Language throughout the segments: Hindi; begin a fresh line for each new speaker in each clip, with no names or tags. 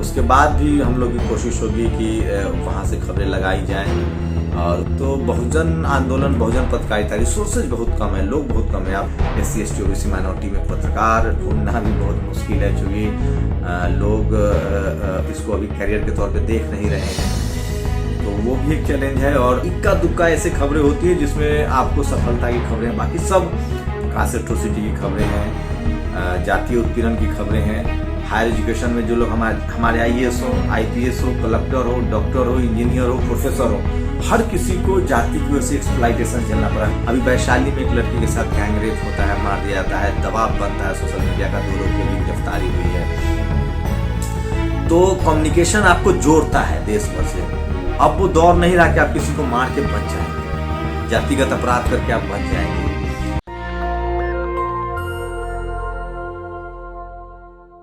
उसके बाद भी हम लोग की कोशिश होगी कि वहाँ से खबरें लगाई जाएं। और तो बहुजन आंदोलन, बहुजन पत्रकारिता, रिसोर्सेज बहुत कम है, लोग बहुत कम है। आप SC ST OBC माइनॉरिटी में पत्रकार ढूंढना भी बहुत मुश्किल है, क्योंकि लोग इसको अभी कैरियर के तौर पे देख नहीं रहे हैं। तो वो भी एक चैलेंज है। और इक्का दुक्का ऐसे खबरें होती है जिसमें आपको सफलता की खबरें, बाकी सब कास्ट एट्रोसिटी की खबरें हैं, जातीय उत्पीड़न की खबरें हैं। हायर एजुकेशन में जो लोग हमारे IAS हो, IPS हो, कलेक्टर हो, डॉक्टर हो, इंजीनियर हो, प्रोफेसर हो, हर किसी को जाति की वजह से एक्सप्लॉइटेशन झेलना पड़ा। अभी वैशाली में एक लड़की के साथ गैंग रेप होता है, मार दिया जाता है, दबाव बनता है सोशल मीडिया का, 2 लोग की भी गिरफ्तारी हुई है। तो कम्युनिकेशन आपको जोड़ता है देश भर से। अब वो दौर नहीं रहा कि आप किसी को मार के बच जाएंगे, जातिगत अपराध करके आप बच जाएंगे।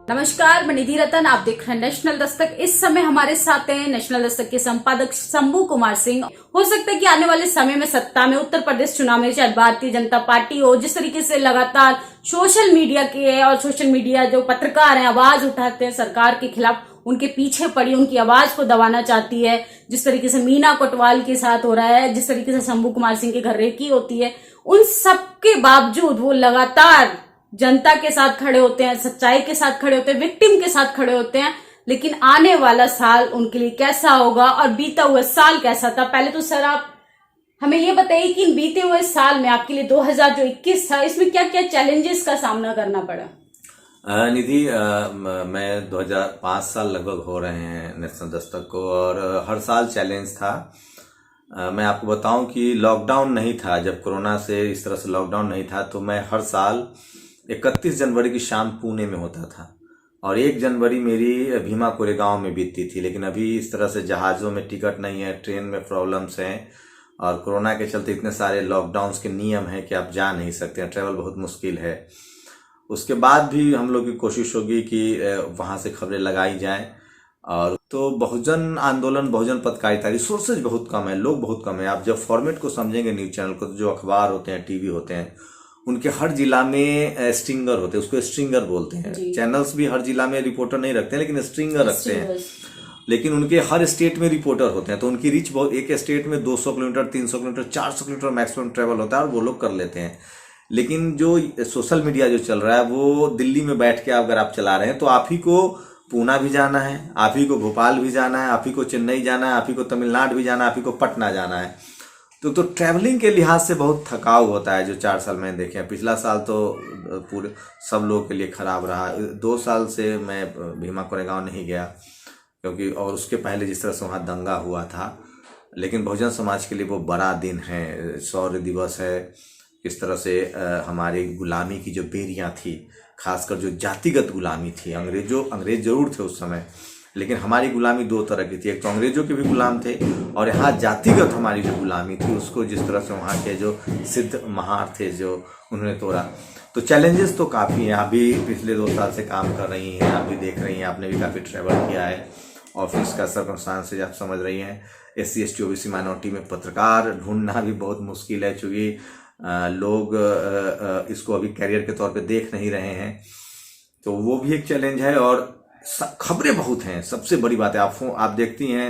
नमस्कार, मैं निधि रतन, आप देख रहे हैं नेशनल दस्तक। इस समय हमारे साथ हैं नेशनल दस्तक के संपादक शंभू कुमार सिंह। हो सकता है कि आने वाले समय में सत्ता में उत्तर प्रदेश चुनाव में चाहे भारतीय जनता पार्टी हो, जिस तरीके से लगातार सोशल मीडिया के और सोशल मीडिया जो पत्रकार हैं आवाज उठाते हैं सरकार के खिलाफ, उनके पीछे पड़ी उनकी आवाज को दबाना चाहती है। जिस तरीके से मीना कोटवाल के साथ हो रहा है, जिस तरीके से शंभू कुमार सिंह के घर रेकी होती है, उन सबके बावजूद वो लगातार जनता के साथ खड़े होते हैं, सच्चाई के साथ खड़े होते हैं, विक्टिम के साथ खड़े होते हैं। लेकिन आने वाला साल उनके लिए कैसा होगा और बीता हुआ साल कैसा था, पहले तो सर आप हमें ये बताइए कि बीते हुए साल में आपके लिए 2021 था, इसमें क्या क्या चैलेंजेस का सामना करना पड़ा?
निधि, मैं 2005 साल लगभग हो रहे हैं नेशनल दस्तक को, और हर साल चैलेंज था। मैं आपको बताऊं कि लॉकडाउन नहीं था, जब कोरोना से इस तरह से लॉकडाउन नहीं था, तो मैं हर साल 31 जनवरी की शाम पुणे में होता था, और 1 जनवरी मेरी भीमा कोरेगांव में बीतती थी। लेकिन अभी इस तरह से जहाज़ों में टिकट नहीं है, ट्रेन में प्रॉब्लम्स हैं, और कोरोना के चलते इतने सारे लॉकडाउन्स के नियम हैं कि आप जा नहीं सकते हैं, ट्रैवल बहुत मुश्किल है। उसके बाद भी हम लोग की कोशिश होगी कि वहाँ से खबरें लगाई जाएं। और तो बहुजन आंदोलन, बहुजन पत्रकारिता, रिसोर्सेज बहुत कम है, लोग बहुत कम है। आप जब फॉर्मेट को समझेंगे न्यूज़ चैनल को, तो जो अखबार होते हैं, टीवी होते हैं, उनके हर जिला में स्ट्रिंगर होते हैं, उसको स्ट्रिंगर बोलते हैं। चैनल्स भी हर जिला में रिपोर्टर नहीं रखते हैं, लेकिन स्ट्रिंगर रखते हैं। लेकिन उनके हर स्टेट में रिपोर्टर होते हैं, तो उनकी रीच बहुत, एक स्टेट में 200 kilometre, 300 kilometre, 400 kilometre maximum travel होता है, और वो लोग कर लेते हैं। लेकिन जो सोशल मीडिया जो चल रहा है, वो दिल्ली में बैठ के अगर आप चला रहे हैं, तो आप ही को पूना भी जाना है, आप ही को भोपाल भी जाना है, आप ही को चेन्नई जाना है, आप ही को तमिलनाडु भी जाना है, आप ही को पटना जाना है। तो ट्रैवलिंग के लिहाज से बहुत थकाव होता है। जो 4 साल मैंने देखे हैं, पिछला साल तो पूरे सब लोगों के लिए खराब रहा। 2 साल से मैं भीमा कोरेगांव नहीं गया, क्योंकि और उसके पहले जिस तरह से वहाँ दंगा हुआ था। लेकिन बहुजन समाज के लिए वो बड़ा दिन है, शौर्य दिवस है। किस तरह से हमारी गुलामी की जो बेरियाँ थी, खासकर जो जातिगत गुलामी थी, अंग्रेज जरूर थे उस समय, लेकिन हमारी गुलामी 2 तरह की थी। एक तो अंग्रेजों के भी गुलाम थे, और यहाँ जातिगत हमारी जो गुलामी थी, उसको जिस तरह से वहाँ के जो सिद्ध महार थे, जो उन्होंने तोड़ा। तो चैलेंजेस तो काफ़ी हैं। आप भी पिछले 2 साल से काम कर रही हैं, आप भी देख रही हैं, आपने भी काफ़ी ट्रैवल किया है, ऑफिस का सर्कमस्टांसेस आप समझ रही हैं। SC ST OBC माइनॉरिटी में पत्रकार ढूंढना भी बहुत मुश्किल है, क्योंकि लोग इसको अभी कैरियर के तौर पे देख नहीं रहे हैं। तो वो भी एक चैलेंज है। और खबरें बहुत हैं, सबसे बड़ी बात है, आप देखती हैं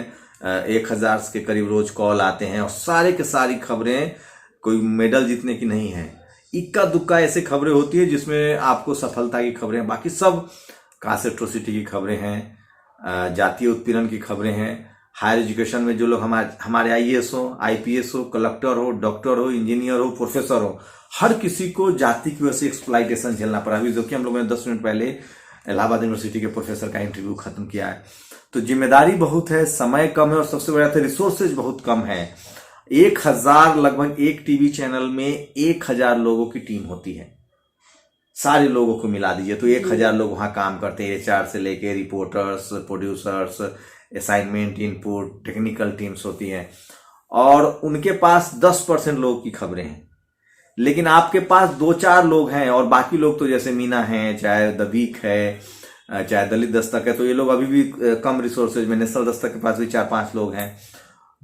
1000 के करीब रोज कॉल आते हैं, और सारे के सारी खबरें कोई मेडल जीतने की नहीं है। इक्का दुक्का ऐसे खबरें होती है जिसमें आपको सफलता की खबरें, बाकी सब कास्ट एट्रोसिटी की खबरें हैं, जातीय उत्पीड़न की खबरें हैं। हायर एजुकेशन में जो लोग हमारे IAS हो, IPS हो, कलेक्टर हो, डॉक्टर हो, इंजीनियर हो, प्रोफेसर हो, हर किसी को जाति की वजह से एक्सप्लॉइटेशन झेलना पड़ा। अभी जो कि हम लोगों ने 10 मिनट पहले इलाहाबाद यूनिवर्सिटी के प्रोफेसर का इंटरव्यू खत्म किया है। तो जिम्मेदारी बहुत है, समय कम है, और सबसे बड़ा था रिसोर्सेज बहुत कम है। 1000 लगभग एक टीवी चैनल में 1000 लोगों की टीम होती है, सारे लोगों को मिला दीजिए तो 1000 लोग वहां काम करते हैं। HR से लेके reporters, producers, assignment, input, technical teams होती हैं, और उनके पास 10% लोगों की खबरें हैं। लेकिन आपके पास 2-4 लोग हैं, और बाकी लोग तो जैसे मीना है, चाहे द वीक है, चाहे दलित दस्तक है, तो ये लोग अभी भी कम रिसोर्सेज में। नेशनल दस्तक के पास भी 4-5 लोग हैं।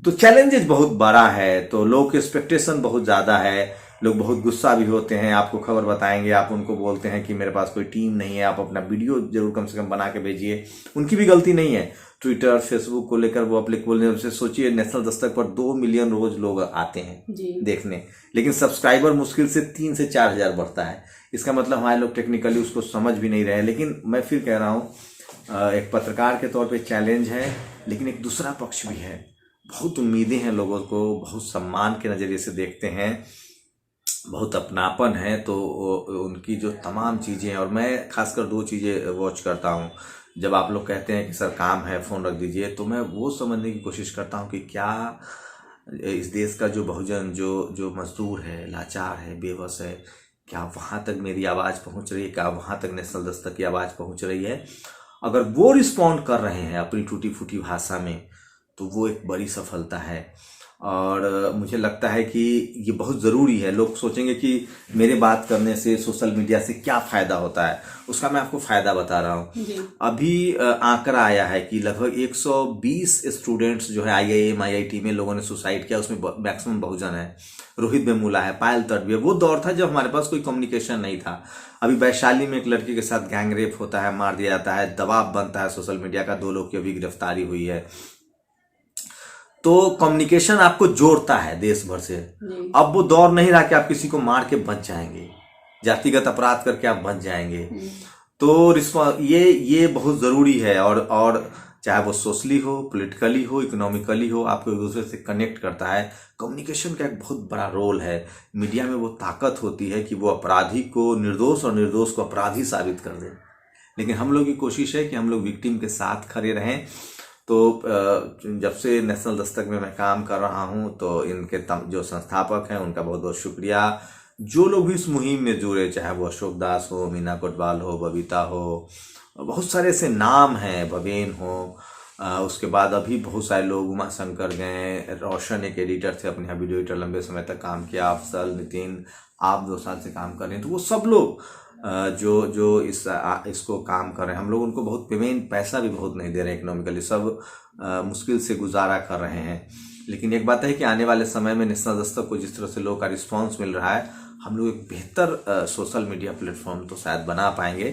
तो चैलेंजेस बहुत बड़ा है, तो लोग की एक्सपेक्टेशन बहुत ज्यादा है। लोग बहुत गुस्सा भी होते हैं, आपको खबर बताएंगे, आप उनको बोलते हैं कि मेरे पास कोई टीम नहीं है, आप अपना वीडियो जरूर कम से कम बना के भेजिए। उनकी भी गलती नहीं है, ट्विटर फेसबुक को लेकर वो अप्लीकेबल नहीं है। सोचिए नेशनल दस्तक पर 2 मिलियन रोज लोग आते हैं देखने, लेकिन सब्सक्राइबर मुश्किल से 3 से 4 हजार बढ़ता है। इसका मतलब हमारे लोग टेक्निकली उसको समझ भी नहीं रहे। लेकिन मैं फिर कह रहा हूँ, एक पत्रकार के तौर पे चैलेंज है, लेकिन एक दूसरा पक्ष भी है। बहुत उम्मीदें हैं लोगों को, बहुत सम्मान के नज़रिए से देखते हैं, बहुत अपनापन है। तो उनकी जो तमाम चीज़ें हैं, और मैं खासकर 2 चीज़ें वॉच करता हूँ। जब आप लोग कहते हैं कि सर काम है फ़ोन रख दीजिए, तो मैं वो समझने की कोशिश करता हूँ कि क्या इस देश का जो बहुजन, जो मजदूर है, लाचार है, बेबस है, क्या वहाँ तक मेरी आवाज़ पहुँच रही है? क्या वहाँ तक नेशनल दस्तक की आवाज़ पहुँच रही है? अगर वो रिस्पॉन्ड कर रहे हैं अपनी टूटी फूटी भाषा में, तो वो एक बड़ी सफलता है। और मुझे लगता है कि ये बहुत ज़रूरी है। लोग सोचेंगे कि मेरे बात करने से सोशल मीडिया से क्या फ़ायदा होता है, उसका मैं आपको फ़ायदा बता रहा हूँ। अभी आंकड़ा आया है कि लगभग 120 स्टूडेंट्स जो है IIM IIT में लोगों ने सुसाइड किया, उसमें मैक्सिमम बहुजन है। रोहित वेमुला है, पायल तडवी है। वो दौर था जब हमारे पास कोई कम्युनिकेशन नहीं था। अभी वैशाली में एक लड़की के साथ गैंग रेप होता है, मार दिया जाता है, दबाव बनता है सोशल मीडिया का, 2 लोग की अभी गिरफ्तारी हुई है। तो कम्युनिकेशन आपको जोड़ता है देश भर से। अब वो दौर नहीं रहा कि आप किसी को मार के बच जाएंगे, जातिगत अपराध करके आप बच जाएंगे। तो ये बहुत ज़रूरी है। और चाहे वो सोशली हो, पॉलिटिकली हो, इकोनॉमिकली हो, आपको एक दूसरे से कनेक्ट करता है। कम्युनिकेशन का एक बहुत बड़ा रोल है। मीडिया में वो ताकत होती है कि वो अपराधी को निर्दोष और निर्दोष को अपराधी साबित कर दे। लेकिन हम लोग की कोशिश है कि हम लोग विक्टिम के साथ खड़े रहें। तो जब से नेशनल दस्तक में मैं काम कर रहा हूं, तो इनके जो संस्थापक हैं उनका बहुत बहुत शुक्रिया। जो लोग भी इस मुहिम में जुड़े, चाहे वो अशोक दास हो, मीना कोटवाल हो, बबीता हो, बहुत सारे ऐसे नाम हैं, भवेन हो, उसके बाद अभी बहुत सारे लोग, उमा शंकर गए, रोशन एक एडिटर थे, अपने यहाँ वीडियो एडिटर लंबे समय तक काम किया, अफसल, नितिन, आप 2 साल से काम कर रहे हैं। तो वो सब लोग जो इसको काम कर रहे हैं, हम लोग उनको बहुत पेमेंट, पैसा भी बहुत नहीं दे रहे हैं इकोनॉमिकली, सब मुश्किल से गुजारा कर रहे हैं। लेकिन एक बात है कि आने वाले समय में नेशनल दस्तक को जिस तरह से लोगों का रिस्पांस मिल रहा है, हम लोग एक बेहतर सोशल मीडिया प्लेटफॉर्म तो शायद बना पाएंगे।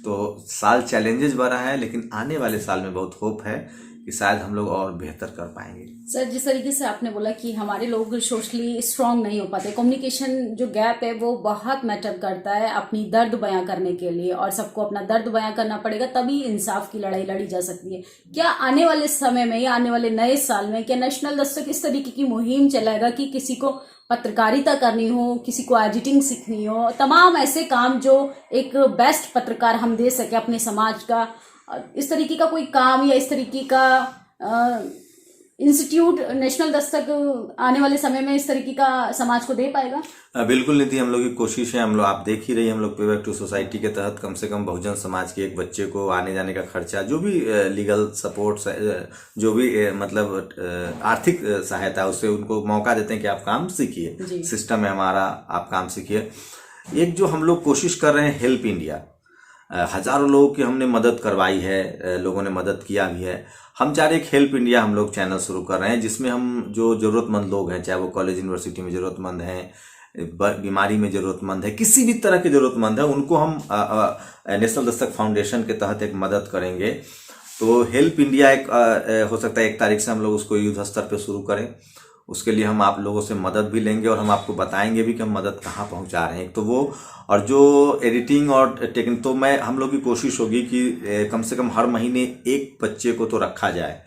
तो साल चैलेंजेस बड़ा है, लेकिन आने वाले साल में बहुत होप है कि शायद हम लोग और बेहतर कर पाएंगे।
सर, जिस तरीके से आपने बोला कि हमारे लोग सोशली स्ट्रांग नहीं हो पाते, कम्युनिकेशन जो गैप है वो बहुत मैटर करता है अपनी दर्द बयां करने के लिए, और सबको अपना दर्द बयां करना पड़ेगा, तभी इंसाफ की लड़ाई लड़ी जा सकती है। क्या आने वाले समय में या आने वाले नए साल में क्या नेशनल दस्तक इस तरीके की मुहिम चलाएगा कि किसी को पत्रकारिता करनी हो, किसी को एडिटिंग सीखनी हो, तमाम ऐसे काम जो एक बेस्ट पत्रकार हम दे सके अपने समाज का, इस तरीके का कोई काम या इस तरीके का इंस्टीट्यूट नेशनल दस्तक आने वाले समय में इस तरीके का समाज को दे पाएगा?
बिल्कुल निधि, हम लोग की कोशिश है। हम लोग, आप देख ही रही, हम लोग पे बैक टू सोसाइटी के तहत कम से कम बहुजन समाज के एक बच्चे को आने जाने का खर्चा, जो भी लीगल सपोर्ट, जो भी मतलब आर्थिक सहायता, उससे उनको मौका देते हैं कि आप काम सीखिए। सिस्टम है हमारा, आप काम सीखिए। एक जो हम लोग कोशिश कर रहे हैं, हेल्प इंडिया, हजारों लोगों की हमने मदद करवाई है, लोगों ने मदद किया भी है। हम चाह रहे एक हेल्प इंडिया हम लोग चैनल शुरू कर रहे हैं, जिसमें हम जो ज़रूरतमंद लोग हैं, चाहे वो कॉलेज यूनिवर्सिटी में ज़रूरतमंद हैं, बीमारी में ज़रूरतमंद है, किसी भी तरह के ज़रूरतमंद है, उनको हम नेशनल दस्तक फाउंडेशन के तहत एक मदद करेंगे। तो हेल्प इंडिया एक हो सकता है 1 तारीख से हम लोग उसको युद्ध स्तर पर शुरू करें। उसके लिए हम आप लोगों से मदद भी लेंगे और हम आपको बताएंगे भी कि हम मदद कहाँ पहुँचा रहे हैं। तो वो, और जो एडिटिंग और टेक्निक, तो हम लोग की कोशिश होगी कि कम से कम हर महीने एक बच्चे को तो रखा जाए।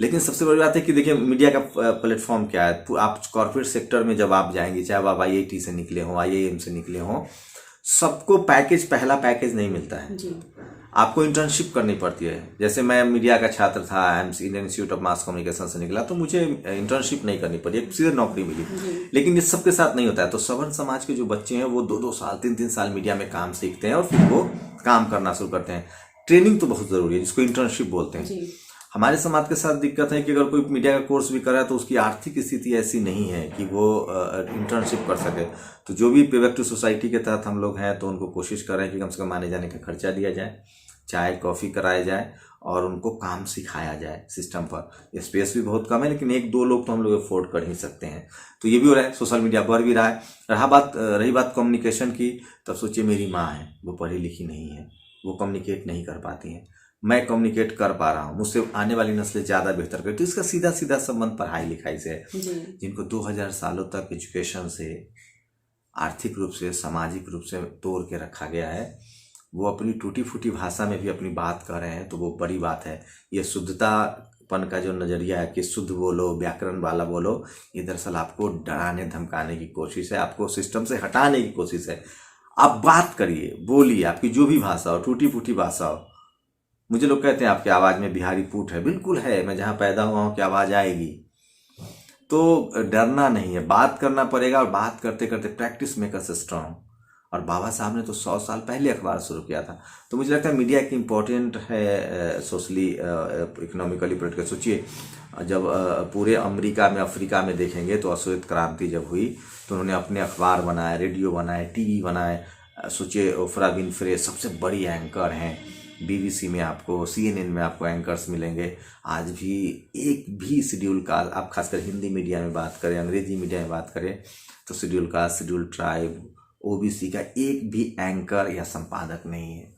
लेकिन सबसे बड़ी बात है कि देखिए, मीडिया का प्लेटफॉर्म क्या है। आप कॉर्पोरेट सेक्टर में जब आप जाएंगे, चाहे आप IIT से निकले हों, IIM से निकले हों, सबको पहला पैकेज नहीं मिलता है जी। आपको इंटर्नशिप करनी पड़ती है। जैसे मैं मीडिया का छात्र था, Indian institute of mass communication से निकला, तो मुझे इंटर्नशिप नहीं करनी पड़ी, सीधे नौकरी मिली। लेकिन ये सबके साथ नहीं होता है। तो सवर्ण समाज के जो बच्चे हैं, वो 2-2 साल 3-3 साल मीडिया में काम सीखते हैं और फिर वो काम करना शुरू करते हैं। ट्रेनिंग तो बहुत जरूरी है, जिसको इंटर्नशिप बोलते हैं। हमारे समाज के साथ दिक्कत है कि अगर कोई मीडिया का कोर्स भी कर रहा है, तो उसकी आर्थिक स्थिति ऐसी नहीं है कि वो इंटर्नशिप कर सके। तो जो भी पे बैक टू सोसाइटी के तहत हम लोग हैं, तो उनको कोशिश कर रहे हैं कि कम से कम आने जाने का खर्चा दिया जाए, चाय कॉफ़ी कराया जाए, और उनको काम सिखाया जाए सिस्टम पर। स्पेस भी बहुत कम है, लेकिन 1-2 लोग तो हम लोग अफोर्ड कर ही सकते हैं। तो ये भी हो रहा है, सोशल मीडिया बढ़ भी रहा है। रही बात कम्युनिकेशन की, तब सोचिए मेरी माँ है, वो पढ़ी लिखी नहीं है, वो कम्युनिकेट नहीं कर पाती हैं, मैं कम्युनिकेट कर पा रहा हूँ, मुझसे आने वाली नस्लें ज़्यादा बेहतर कर। तो इसका सीधा सीधा संबंध पढ़ाई लिखाई से है। जिनको 2000 सालों तक एजुकेशन से, आर्थिक रूप से, सामाजिक रूप से तोड़ के रखा गया है, वो अपनी टूटी फूटी भाषा में भी अपनी बात कर रहे हैं, तो वो बड़ी बात है। ये शुद्धतापन का जो नज़रिया है कि शुद्ध बोलो, व्याकरण वाला बोलो, ये दरअसल आपको डराने धमकाने की कोशिश है, आपको सिस्टम से हटाने की कोशिश है। आप बात करिए, बोलिए, आपकी जो भी भाषा हो, टूटी फूटी भाषा हो। मुझे लोग कहते हैं आपकी आवाज़ में बिहारी पूट है, बिल्कुल है, मैं जहाँ पैदा हुआ हूँ की आवाज़ आएगी। तो डरना नहीं है, बात करना पड़ेगा, और बात करते करते प्रैक्टिस मेकर्स स्ट्रांग। और बाबा साहब ने तो 100 साल पहले अखबार शुरू किया था। तो मुझे लगता है मीडिया एक इम्पॉर्टेंट है, सोशली, इकोनॉमिकली, पॉलिटिकल। सोचिए जब पूरे अमेरिका में, अफ्रीका में देखेंगे तो अश्वेत क्रांति जब हुई तो उन्होंने अपने अखबार बनाए, रेडियो बनाए, टीवी बनाए। सोचिए ओफ्रा विनफ्रे सबसे बड़ी एंकर हैं, BBC में आपको, CNN में आपको एंकर्स मिलेंगे। आज भी एक भी शेड्यूल कास्ट, आप खासकर हिंदी मीडिया में बात करें, अंग्रेजी मीडिया में बात करें, तो schedule caste, schedule tribe, OBC का एक भी एंकर या संपादक नहीं है।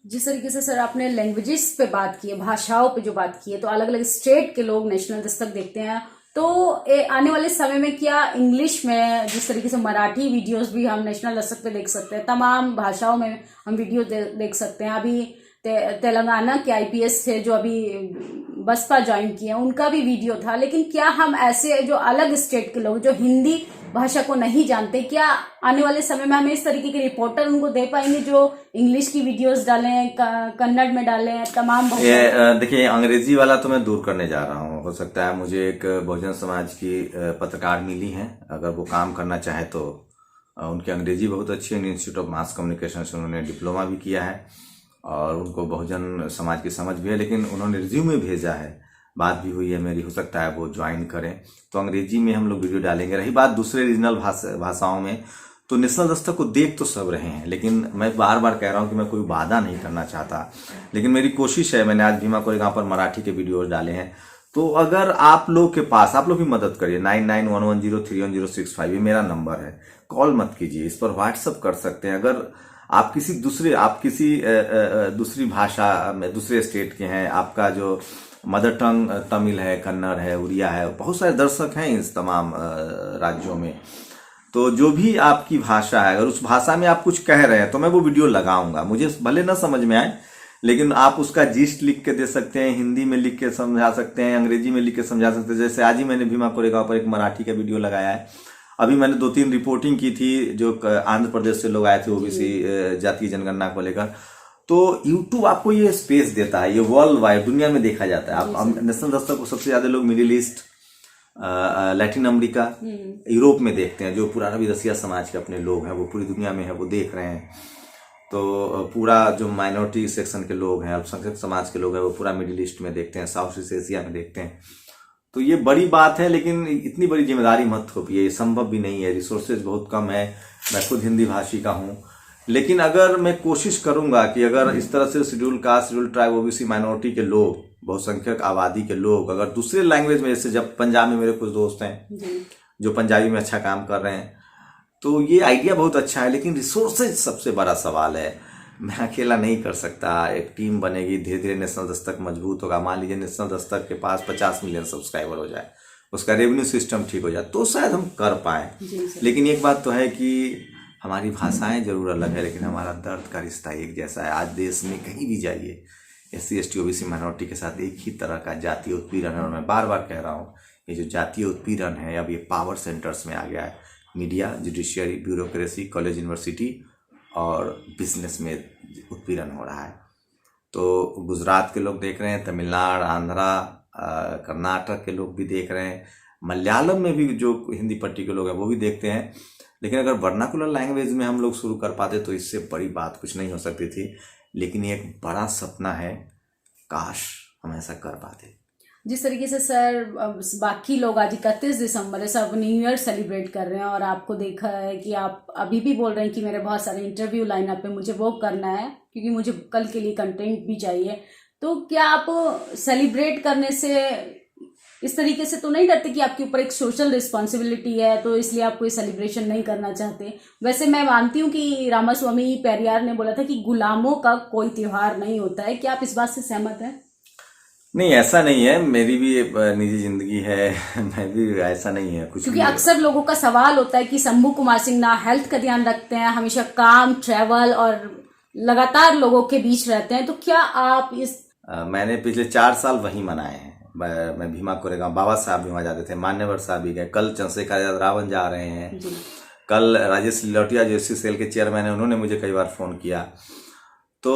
जिस तरीके से सर आपने लैंग्वेजेस पे बात की है, भाषाओं पे जो बात की है, तो अलग अलग स्टेट के लोग नेशनल दस्तक देखते हैं। तो आने वाले समय में क्या इंग्लिश में, जिस तरीके से मराठी वीडियोस भी हम नेशनल दस्तक पे देख सकते हैं, तमाम भाषाओं में हम वीडियो देख सकते हैं। अभी तेलंगाना के IPS थे जो अभी बसपा ज्वाइन किए, उनका भी वीडियो था। लेकिन क्या हम ऐसे जो अलग स्टेट के लोग जो हिंदी भाषा को नहीं जानते, क्या आने वाले समय में हमें इस तरीके के रिपोर्टर उनको दे पाएंगे जो इंग्लिश की वीडियोस डालें, कन्नड़ में डालें, तमाम भाषा?
देखिए, अंग्रेजी वाला तो मैं दूर करने जा रहा हूँ। हो सकता है मुझे एक बहुजन समाज की पत्रकार मिली है, अगर वो काम करना चाहे तो उनकी अंग्रेजी बहुत अच्छी है। इंस्टीट्यूट ऑफ मास कम्युनिकेशन से उन्होंने डिप्लोमा भी किया है और उनको बहुजन समाज की समझ भी है, लेकिन उन्होंने रिज्यूमे भेजा है, बात भी हुई है मेरी, हो सकता है वो ज्वाइन करें। तो अंग्रेजी में हम लोग वीडियो डालेंगे। रही बात दूसरे रीजनल भाषाओं में, तो नेशनल दस्तक को देख तो सब रहे हैं, लेकिन मैं बार बार कह रहा हूं कि मैं कोई वादा नहीं करना चाहता, लेकिन मेरी कोशिश है। मैंने आज भीमा कोरेगांव पर मराठी के वीडियोज डाले हैं, तो अगर आप लोग के पास, आप लोग भी मदद करिए। 9911031065 ये मेरा नंबर है, कॉल मत कीजिए, इस पर व्हाट्सअप कर सकते हैं। अगर आप किसी दूसरी भाषा में, दूसरे स्टेट के हैं, आपका जो मदर टंग तमिल है, कन्नड़ है, उड़िया है, बहुत सारे दर्शक हैं इस तमाम राज्यों में, तो जो भी आपकी भाषा है, अगर उस भाषा में आप कुछ कह रहे हैं तो मैं वो वीडियो लगाऊंगा। मुझे भले ना समझ में आए, लेकिन आप उसका जिस्ट लिख के दे सकते हैं, हिंदी में लिख के समझा सकते हैं, अंग्रेजी में लिख के समझा सकते हैं। जैसे आज ही मैंने भीमा कोरेगांव पर एक मराठी का वीडियो लगाया है। अभी मैंने 2-3 रिपोर्टिंग की थी, जो आंध्र प्रदेश से लोग आए थे, OBC जातीय जनगणना को लेकर। तो YouTube आपको ये स्पेस देता है, ये वर्ल्ड वाइड दुनिया में देखा जाता है। आप नेशनल दस्तक को सबसे ज्यादा लोग middle east, Latin America, Europe में देखते हैं। जो पुराना विदेशिया समाज के अपने लोग हैं वो पूरी दुनिया में है, वो देख रहे हैं। तो पूरा जो माइनॉरिटी सेक्शन के लोग हैं, अल्पसंख्यक समाज के लोग हैं, वो पूरा मिडिल ईस्ट में देखते हैं, साउथ ईस्ट एशिया में देखते हैं। तो ये बड़ी बात है, लेकिन इतनी बड़ी जिम्मेदारी मत थोपिए, ये संभव भी नहीं है, रिसोर्सेज बहुत कम है। मैं खुद हिंदी भाषी का हूँ, लेकिन अगर मैं कोशिश करूंगा कि अगर इस तरह से schedule caste, schedule tribe, OBC minority के लोग, बहुसंख्यक आबादी के लोग अगर दूसरे लैंग्वेज में, जैसे जब पंजाब में मेरे कुछ दोस्त हैं जो पंजाबी में अच्छा काम कर रहे हैं, तो ये आइडिया बहुत अच्छा है, लेकिन रिसोर्सेज सबसे बड़ा सवाल है। मैं अकेला नहीं कर सकता, एक टीम बनेगी, धीरे धीरे नेशनल दस्तक मजबूत होगा। मान लीजिए नेशनल दस्तक के पास 50 मिलियन सब्सक्राइबर हो जाए, उसका रेवेन्यू सिस्टम ठीक हो जाए, तो शायद हम कर पाए। लेकिन एक बात तो है कि हमारी भाषाएं जरूर अलग है, लेकिन हमारा दर्द का रिश्ता एक जैसा है। आज देश में कहीं भी जाइए, SC ST OBC माइनॉरिटी के साथ एक ही तरह का जातीय उत्पीड़न है। और मैं बार बार कह रहा हूँ, ये जो जातीय उत्पीड़न है अब ये पावर सेंटर्स में आ गया है। Media, judiciary, bureaucracy, college, university और बिजनेस में उत्पीड़न हो रहा है। तो गुजरात के लोग देख रहे हैं, तमिलनाडु, आंध्रा, कर्नाटक के लोग भी देख रहे हैं, मलयालम में भी जो हिंदी पट्टी के लोग हैं वो भी देखते हैं। लेकिन अगर वर्नाकुलर लैंग्वेज में हम लोग शुरू कर पाते तो इससे बड़ी बात कुछ नहीं हो सकती थी। लेकिन ये एक बड़ा सपना है, काश हम ऐसा कर पाते।
जिस तरीके से सर बाकी लोग आज 31 दिसंबर है, सब न्यू ईयर सेलिब्रेट कर रहे हैं, और आपको देखा है कि आप अभी भी बोल रहे हैं कि मेरे बहुत सारे इंटरव्यू लाइनअप पे, मुझे वो करना है क्योंकि मुझे कल के लिए कंटेंट भी चाहिए। तो क्या आप सेलिब्रेट करने से इस तरीके से तो नहीं डरते कि आपके ऊपर एक सोशल रिस्पॉन्सिबिलिटी है, तो इसलिए आप कोई सेलिब्रेशन नहीं करना चाहते? वैसे मैं मानती हूँ कि रामास्वामी पेरियार ने बोला था कि गुलामों का कोई त्योहार नहीं होता है। क्या आप इस बात से सहमत हैं?
नहीं, ऐसा नहीं है, मेरी भी एक निजी जिंदगी है। मैं भी, ऐसा नहीं है कुछ
क्योंकि
भी।
अक्सर लोगों का सवाल होता है कि शंभू कुमार सिंह ना हेल्थ का ध्यान रखते हैं, हमेशा काम, ट्रैवल और लगातार लोगों के बीच रहते हैं, तो क्या आप इस
मैंने पिछले 4 साल वहीं मनाए हैं। मैं भीमा कोरेगांव, बाबा साहब भी वहाँ जाते थे, मान्यवर साहब भी गए, कल चंद्रशेखर आजाद रावण जा रहे हैं, कल राजेश लिलोटिया जो एससी सेल के चेयरमैन है, उन्होंने मुझे कई बार फोन किया। तो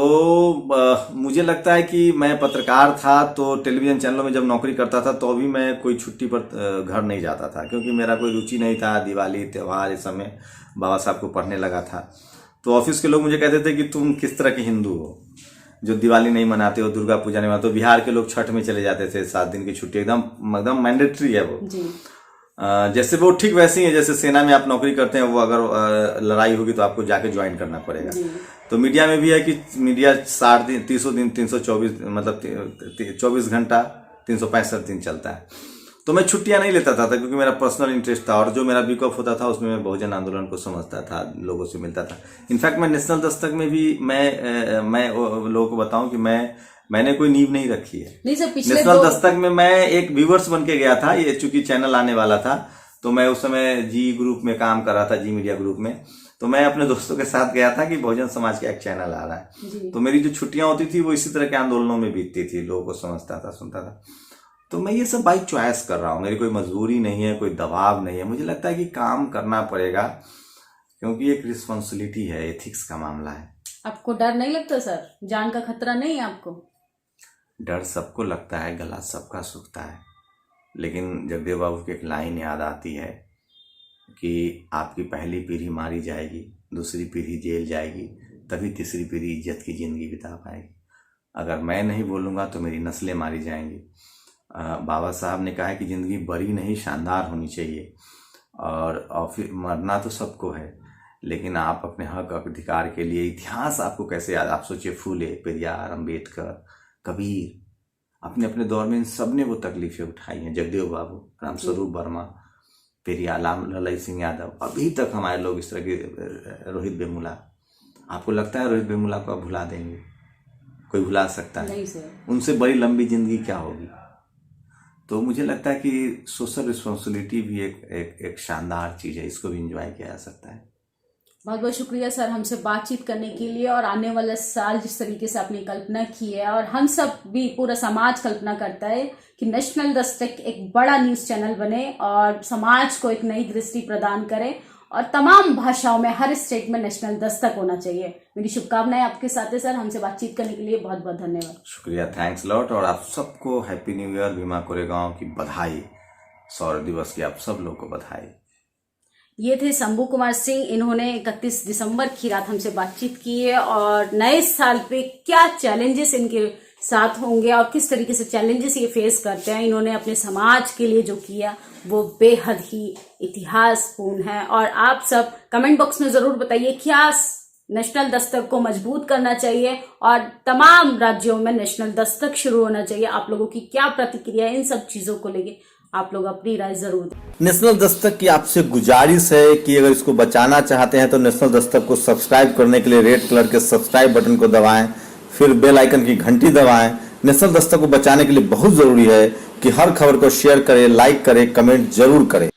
मुझे लगता है कि मैं पत्रकार था तो टेलीविजन चैनलों में जब नौकरी करता था तो अभी मैं कोई छुट्टी पर घर नहीं जाता था, क्योंकि मेरा कोई रुचि नहीं था। दिवाली त्यौहार इस समय बाबा साहब को पढ़ने लगा था, तो ऑफिस के लोग मुझे कहते थे कि तुम किस तरह के हिंदू हो जो दिवाली नहीं मनाते हो, दुर्गा पूजा नहीं मनाते हो। बिहार के लोग छठ में चले जाते थे, 7 दिन की छुट्टी एकदम मैंडेटरी है वो
जी।
जैसे वो ठीक वैसे ही है जैसे सेना में आप नौकरी करते हैं, वो अगर लड़ाई होगी तो आपको जाके ज्वाइन करना पड़ेगा। तो मीडिया में भी है कि मीडिया 60 दिन 324 मतलब 24 घंटा 365 दिन चलता है। तो मैं छुट्टियां नहीं लेता था क्योंकि मेरा पर्सनल इंटरेस्ट था, और जो मेरा वीक ऑफ होता था उसमें मैं बहुजन आंदोलन को समझता था, लोगों से मिलता था। इनफैक्ट मैं नेशनल दस्तक में भी मैं लोगों को बताऊं कि मैंने कोई नींव नहीं रखी है।
नहीं सर, पिछले
नेशनल दस्तक में मैं एक व्यूवर्स बन के गया था। ये चूंकि चैनल आने वाला था तो मैं उस समय जी ग्रुप में काम कर रहा था, जी मीडिया ग्रुप में। तो मैं अपने दोस्तों के साथ गया था कि बहुजन समाज का एक चैनल आ रहा है, तो मेरी जो छुट्टियां होती थी वो इसी तरह के आंदोलनों में बीतती थी, लोगों को समझता था, सुनता था। तो मैं ये सब बाई चॉइस कर रहा हूँ, मेरी कोई मजबूरी नहीं है, कोई दबाव नहीं है। मुझे लगता है कि काम करना पड़ेगा क्योंकि एक रिस्पॉन्सिबिलिटी है, एथिक्स का मामला है।
आपको डर नहीं लगता सर? जान का खतरा नहीं है आपको?
डर सबको लगता है, गला सबका सूखता है, लेकिन जगदेव बाबू की एक लाइन याद आती है कि आपकी पहली पीढ़ी मारी जाएगी, दूसरी पीढ़ी जेल जाएगी, तभी तीसरी पीढ़ी इज्जत की जिंदगी बिता पाएगी। अगर मैं नहीं बोलूँगा तो मेरी नस्लें मारी जाएंगी। बाबा साहब ने कहा है कि जिंदगी बड़ी नहीं शानदार होनी चाहिए, और फिर मरना तो सबको है, लेकिन आप अपने हक अधिकार के लिए इतिहास आपको कैसे याद। आप सोचिए, फूले, पेरियार, अंबेडकर, कबीर, अपने अपने दौर में इन सब ने वो तकलीफें उठाई हैं। जगदेव बाबू, रामस्वरूप वर्मा, पेरियार, ललाई सिंह यादव, अभी तक हमारे लोग इस तरह के, रोहित वेमुला। आपको लगता है रोहित वेमुला को आप भुला देंगे? कोई भुला सकता है?
नहीं सर।
उनसे बड़ी लंबी जिंदगी क्या होगी? तो मुझे लगता है कि सोशल रिस्पॉन्सिबिलिटी भी एक शानदार चीज़ है, इसको भी इंजॉय किया जा सकता है।
बहुत बहुत शुक्रिया सर हमसे बातचीत करने के लिए, और आने वाला साल जिस तरीके से आपने कल्पना की है, और हम सब भी, पूरा समाज कल्पना करता है कि नेशनल दस्तक एक बड़ा न्यूज़ चैनल बने और समाज को एक नई दृष्टि प्रदान करे, और तमाम भाषाओं में हर स्टेट में नेशनल दस्तक होना चाहिए। मेरी शुभकामनाएं आपके साथ है सर। हमसे बातचीत करने के लिए बहुत बहुत धन्यवाद।
शुक्रिया, थैंक्स लॉट। और आप सबको happy new year, Bhima Koregaon की बधाई, सौर दिवस की आप सब लोगों को बधाई।
ये थे शंभू कुमार सिंह, इन्होंने 31 दिसंबर की रात हमसे बातचीत की है, और नए साल पे क्या चैलेंजेस इनके साथ होंगे और किस तरीके से चैलेंजेस ये फेस करते हैं, इन्होंने अपने समाज के लिए जो किया वो बेहद ही इतिहासपूर्ण है। और आप सब कमेंट बॉक्स में जरूर बताइए क्या नेशनल दस्तक को मजबूत करना चाहिए और तमाम राज्यों में नेशनल दस्तक शुरू होना चाहिए। आप लोगों की क्या प्रतिक्रिया है इन सब चीजों को लेके, आप लोग अपनी राय जरूर दें।
नेशनल दस्तक की आपसे गुजारिश है कि अगर इसको बचाना चाहते हैं तो नेशनल दस्तक को सब्सक्राइब करने के लिए रेड कलर के सब्सक्राइब बटन को दबाएं, फिर बेल आइकन की घंटी दबाएं। नेशनल दस्तक को बचाने के लिए बहुत जरूरी है कि हर खबर को शेयर करें, लाइक करें, कमेंट जरूर करें।